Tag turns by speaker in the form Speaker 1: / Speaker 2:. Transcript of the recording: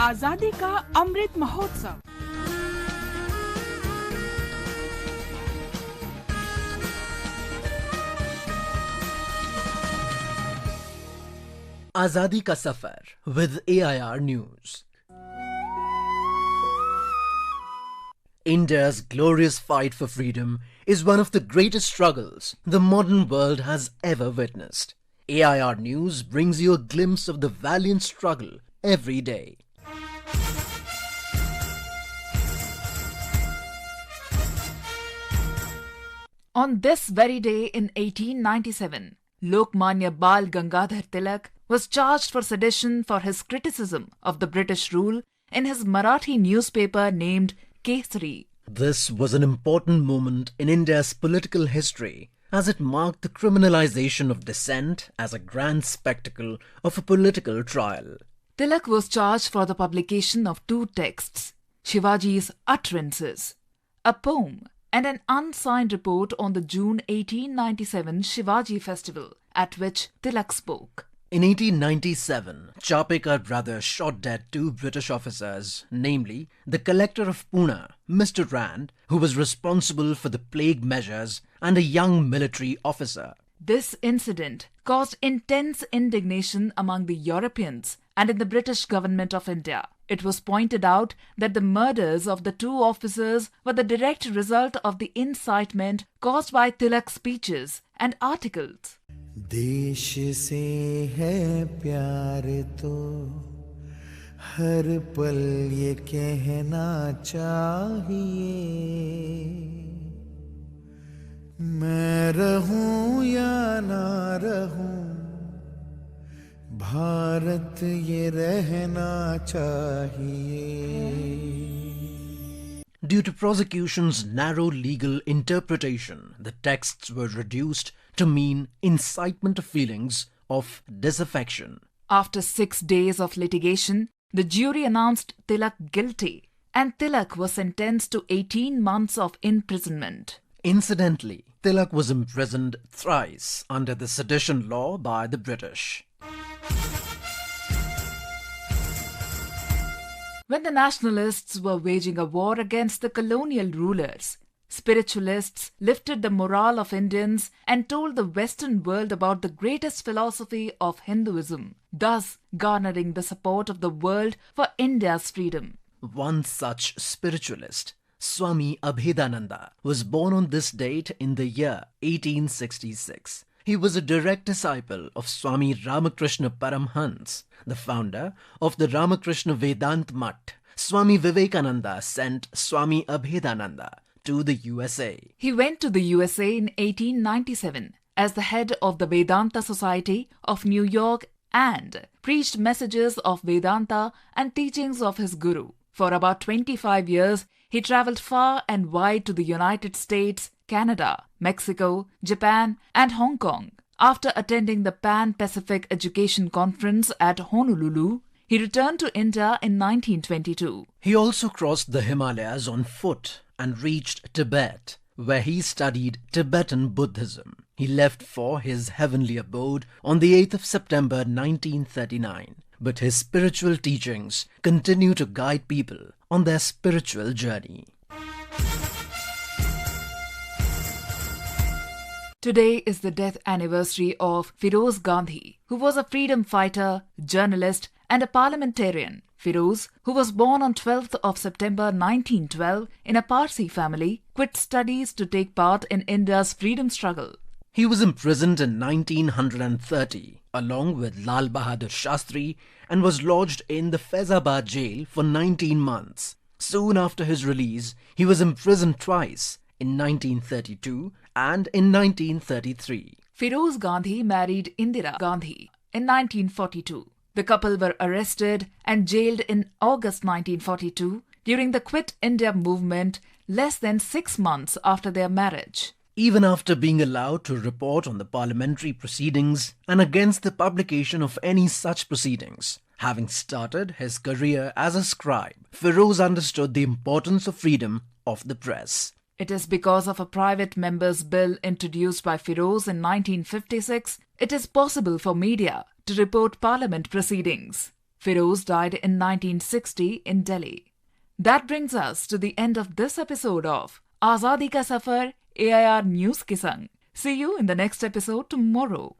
Speaker 1: आजादी का Amrit Mahotsav.
Speaker 2: Azadi ka Safar with AIR News. India's glorious fight for freedom is one of the greatest struggles the modern world has ever witnessed. AIR News brings you a glimpse of the valiant struggle every day.
Speaker 3: On this very day in 1897, Manya Bal Gangadhar Tilak was charged for sedition for his criticism of the British rule in his Marathi newspaper named Kesari.
Speaker 2: This was an important moment in India's political history as it marked the criminalisation of dissent as a grand spectacle of a political trial.
Speaker 3: Tilak was charged for the publication of two texts, Shivaji's Utterances, a poem, and an unsigned report on the June 1897 Shivaji festival at which Tilak spoke.
Speaker 2: In 1897, Chapekar brothers shot dead two British officers, namely the Collector of Poona, Mr. Rand, who was responsible for the plague measures, and a young military officer.
Speaker 3: This incident caused intense indignation among the Europeans and in the British government of India. It was pointed out that the murders of the two officers were the direct result of the incitement caused by Tilak's speeches and articles.
Speaker 4: देश से है प्यार तो हर पल ये कहना चाहिए मैं रहूं या ना रहूं भारत ये रहना चाहिए.
Speaker 2: Due to prosecution's narrow legal interpretation, the texts were reduced to mean incitement of feelings of disaffection.
Speaker 3: After 6 days of litigation, the jury announced Tilak guilty, and Tilak was sentenced to 18 months of imprisonment.
Speaker 2: Incidentally, Tilak was imprisoned thrice under the sedition law by the British.
Speaker 3: When the nationalists were waging a war against the colonial rulers, spiritualists lifted the morale of Indians and told the Western world about the greatest philosophy of Hinduism, thus garnering the support of the world for India's freedom.
Speaker 2: One such spiritualist, Swami Abhedananda, was born on this date in the year 1866. He was a direct disciple of Swami Ramakrishna Paramhans, the founder of the Ramakrishna Vedant Mutt. Swami Vivekananda sent Swami Abhedananda to the USA.
Speaker 3: He went to the USA in 1897 as the head of the Vedanta Society of New York and preached messages of Vedanta and teachings of his guru. For about 25 years, he traveled far and wide to the United States, Canada, Mexico, Japan, and Hong Kong. After attending the Pan-Pacific Education Conference at Honolulu, he returned to India in 1922.
Speaker 2: He also crossed the Himalayas on foot and reached Tibet, where he studied Tibetan Buddhism. He left for his heavenly abode on the 8th of September 1939. But his spiritual teachings continue to guide people on their spiritual journey.
Speaker 3: Today is the death anniversary of Feroze Gandhi, who was a freedom fighter, journalist, and a parliamentarian. Feroze, who was born on 12th of September 1912 in a Parsi family, quit studies to take part in India's freedom struggle.
Speaker 2: He was imprisoned in 1930 along with Lal Bahadur Shastri and was lodged in the Faizabad jail for 19 months. Soon after his release, he was imprisoned twice, in 1932 and in 1933.
Speaker 3: Feroze Gandhi married Indira Gandhi in 1942. The couple were arrested and jailed in August 1942 during the Quit India movement less than 6 months after their marriage.
Speaker 2: Even after being allowed to report on the parliamentary proceedings and against the publication of any such proceedings, having started his career as a scribe, Feroze understood the importance of freedom of the press.
Speaker 3: It is because of a private member's bill introduced by Feroze in 1956, it is possible for media to report parliament proceedings. Feroze died in 1960 in Delhi. That brings us to the end of this episode of Azadi Ka Safar AIR News ke Sang. See you in the next episode tomorrow.